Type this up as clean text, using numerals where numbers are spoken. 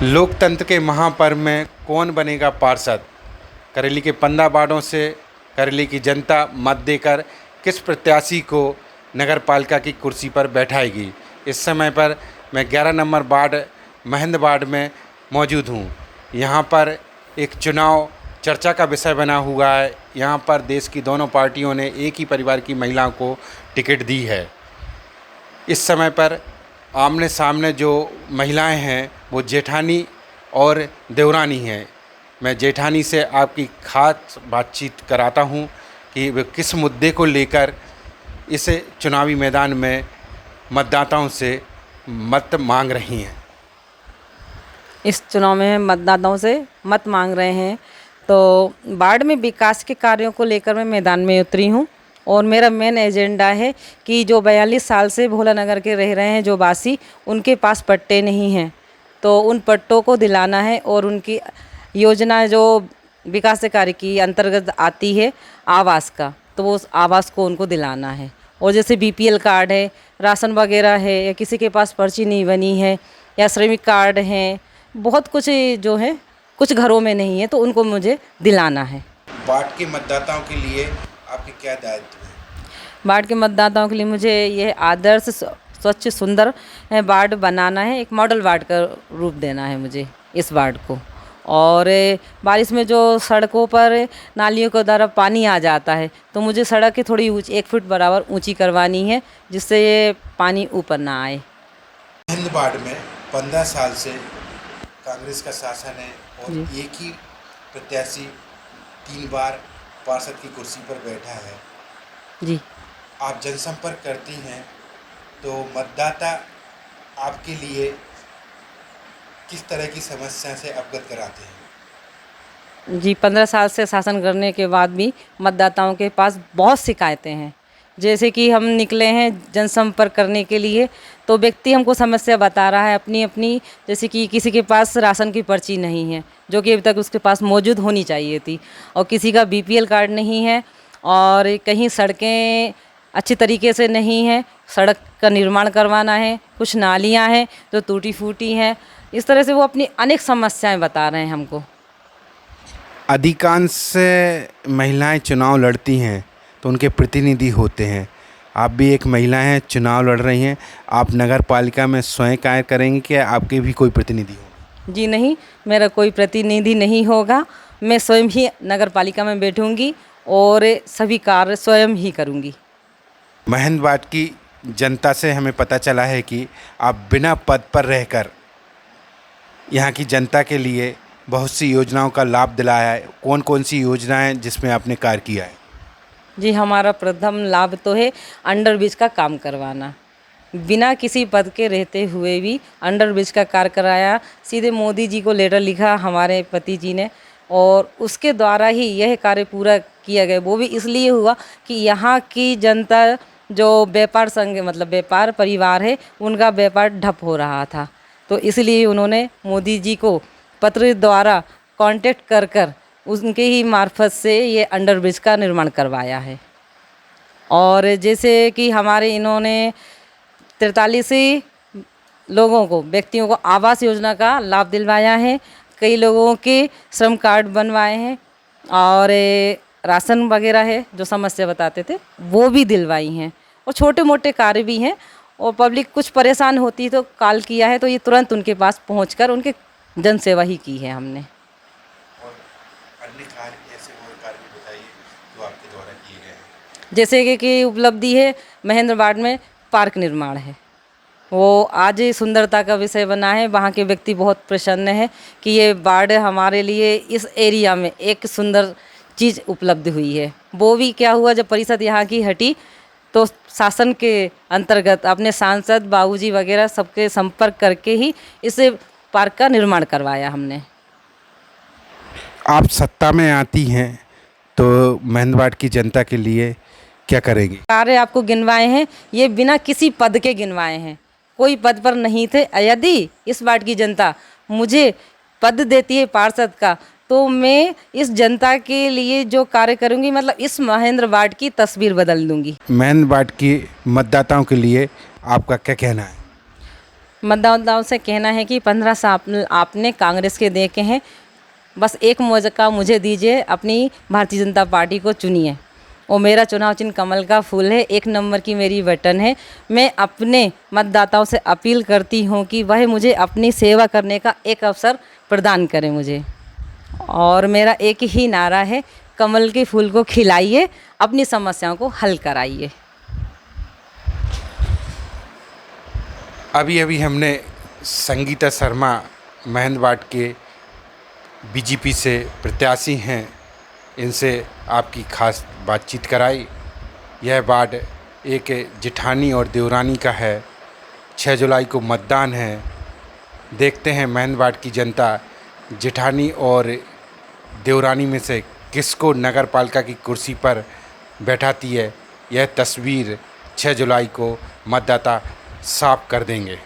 लोकतंत्र के महापर्व में कौन बनेगा पार्षद? करेली के 15 वार्डों से करेली की जनता मत देकर किस प्रत्याशी को नगर पालिका की कुर्सी पर बैठाएगी? इस समय पर मैं 11 नंबर वार्ड महेंद्र वार्ड में मौजूद हूँ। यहाँ पर एक चुनाव चर्चा का विषय बना हुआ है। यहाँ पर देश की दोनों पार्टियों ने एक ही परिवार की महिलाओं को टिकट दी है। इस समय पर आमने सामने जो महिलाएं हैं वो जेठानी और देवरानी हैं। मैं जेठानी से आपकी खास बातचीत कराता हूं कि वे किस मुद्दे को लेकर इस चुनावी मैदान में मतदाताओं से मत मांग रही हैं। इस चुनाव में मतदाताओं से मत मांग रहे हैं तो वार्ड में विकास के कार्यों को लेकर मैं मैदान में उतरी हूँ और मेरा मेन एजेंडा है कि जो 42 साल से भोला नगर के रह रहे हैं जो वासी, उनके पास पट्टे नहीं हैं तो उन पट्टों को दिलाना है और उनकी योजना जो विकास कार्य की अंतर्गत आती है आवास का, तो वो उस आवास को उनको दिलाना है। और जैसे बीपीएल कार्ड है, राशन वगैरह है, या किसी के पास पर्ची नहीं बनी है, या श्रमिक कार्ड हैं, बहुत कुछ जो है कुछ घरों में नहीं है तो उनको मुझे दिलाना है। वार्ड के मतदाताओं के लिए आपके क्या दायित्व हैं? वार्ड के मतदाताओं के लिए मुझे यह आदर्श स्वच्छ सुंदर वार्ड बनाना है, एक मॉडल वार्ड का रूप देना है मुझे इस वार्ड को। और बारिश में जो सड़कों पर नालियों के द्वारा पानी आ जाता है तो मुझे सड़क की थोड़ी 1 फुट बराबर ऊंची करवानी है जिससे ये पानी ऊपर ना आए। हिंद वार्ड में 15 साल से कांग्रेस का शासन है और एक ही प्रत्याशी 3 बार पार्षद की कुर्सी पर बैठा है जी। आप जनसंपर्क करती हैं तो मतदाता आपके लिए किस तरह की समस्या से अवगत कराते हैं? जी, 15 साल से शासन करने के बाद भी मतदाताओं के पास बहुत शिकायतें हैं। जैसे कि हम निकले हैं जनसंपर्क करने के लिए तो व्यक्ति हमको समस्या बता रहा है अपनी अपनी, जैसे कि किसी के पास राशन की पर्ची नहीं है जो कि अभी तक उसके पास मौजूद होनी चाहिए थी, और किसी का बीपीएल कार्ड नहीं है, और कहीं सड़कें अच्छी तरीके से नहीं है, सड़क का निर्माण करवाना है, कुछ नालियां हैं जो टूटी फूटी हैं। इस तरह से वो अपनी अनेक समस्याएं बता रहे हैं हमको। अधिकांश महिलाएं चुनाव लड़ती हैं तो उनके प्रतिनिधि होते हैं। आप भी एक महिला हैं, चुनाव लड़ रही हैं। आप नगर पालिका में स्वयं कार्य करेंगे कि आपके भी कोई प्रतिनिधि हो? जी नहीं, मेरा कोई प्रतिनिधि नहीं होगा। मैं स्वयं ही नगर पालिका में बैठूंगी और सभी कार्य स्वयं ही करूंगी। महेंद्र वार्ड की जनता से हमें पता चला है कि आप बिना पद पर रहकर यहाँ की जनता के लिए बहुत सी योजनाओं का लाभ दिलाया है। कौन कौन सी योजनाएं जिसमें आपने कार्य किया है? जी, हमारा प्रथम लाभ तो है अंडरब्रिज का काम करवाना। बिना किसी पद के रहते हुए भी अंडरब्रिज का कार्य कराया। सीधे मोदी जी को लेटर लिखा हमारे पति जी ने और उसके द्वारा ही यह कार्य पूरा किया गया। वो भी इसलिए हुआ कि यहाँ की जनता जो व्यापार संघ मतलब व्यापार परिवार है उनका व्यापार ठप हो रहा था, तो इसलिए उन्होंने मोदी जी को पत्र द्वारा कांटेक्ट कर कर उनके ही मार्फत से ये अंडरब्रिज का निर्माण करवाया है। और जैसे कि हमारे इन्होंने 43 लोगों को व्यक्तियों को आवास योजना का लाभ दिलवाया है। कई लोगों के श्रम कार्ड बनवाए हैं और राशन वगैरह है जो समस्या बताते थे वो भी दिलवाई हैं, और छोटे मोटे कार्य भी हैं। और पब्लिक कुछ परेशान होती तो कॉल किया है तो ये तुरंत उनके पास पहुंचकर उनके जन सेवा ही की है हमने। और अन्य कार्य ऐसे और कार्य भी बताइए जो आपके द्वारा किए गए हैं। जैसे कि उपलब्धि है महेंद्र वार्ड में पार्क निर्माण है, वो आज ही सुंदरता का विषय बना है। वहाँ के व्यक्ति बहुत प्रसन्न है कि ये वार्ड हमारे लिए इस एरिया में एक सुंदर चीज़ उपलब्ध हुई है। वो भी क्या हुआ, जब परिषद यहाँ की हटी तो शासन के अंतर्गत अपने सांसद बाबूजी वगैरह सबके संपर्क करके ही इस पार्क का निर्माण करवाया हमने। आप सत्ता में आती हैं तो महेंद्र वार्ड की जनता के लिए क्या करेंगी? कार्य आपको गिनवाए हैं, ये बिना किसी पद के गिनवाए हैं, कोई पद पर नहीं थे। यदि इस वार्ड की जनता मुझे पद देती है पार्षद का तो मैं इस जनता के लिए जो कार्य करूंगी, मतलब इस महेंद्र वार्ड की तस्वीर बदल दूंगी। महेंद्र वार्ड की मतदाताओं के लिए आपका क्या कहना है? मतदाताओं से कहना है कि 15 साल आपने कांग्रेस के देखे हैं, बस एक मौका मुझे दीजिए, अपनी भारतीय जनता पार्टी को चुनिए। और मेरा चुनाव चिन्ह कमल का फूल है, 1 नंबर की मेरी बटन है। मैं अपने मतदाताओं से अपील करती हूँ कि वह मुझे अपनी सेवा करने का एक अवसर प्रदान करें मुझे। और मेरा एक ही नारा है, कमल के फूल को खिलाइए, अपनी समस्याओं को हल कराइए। अभी अभी हमने संगीता शर्मा महंदवाट के बीजेपी से प्रत्याशी हैं, इनसे आपकी खास बातचीत कराई। यह वार्ड एक जेठानी और देवरानी का है। 6 जुलाई को मतदान है। देखते हैं महंदवाट की जनता जेठानी और देवरानी में से किसको नगर पालिका की कुर्सी पर बैठाती है। यह तस्वीर 6 जुलाई को मतदाता साफ कर देंगे।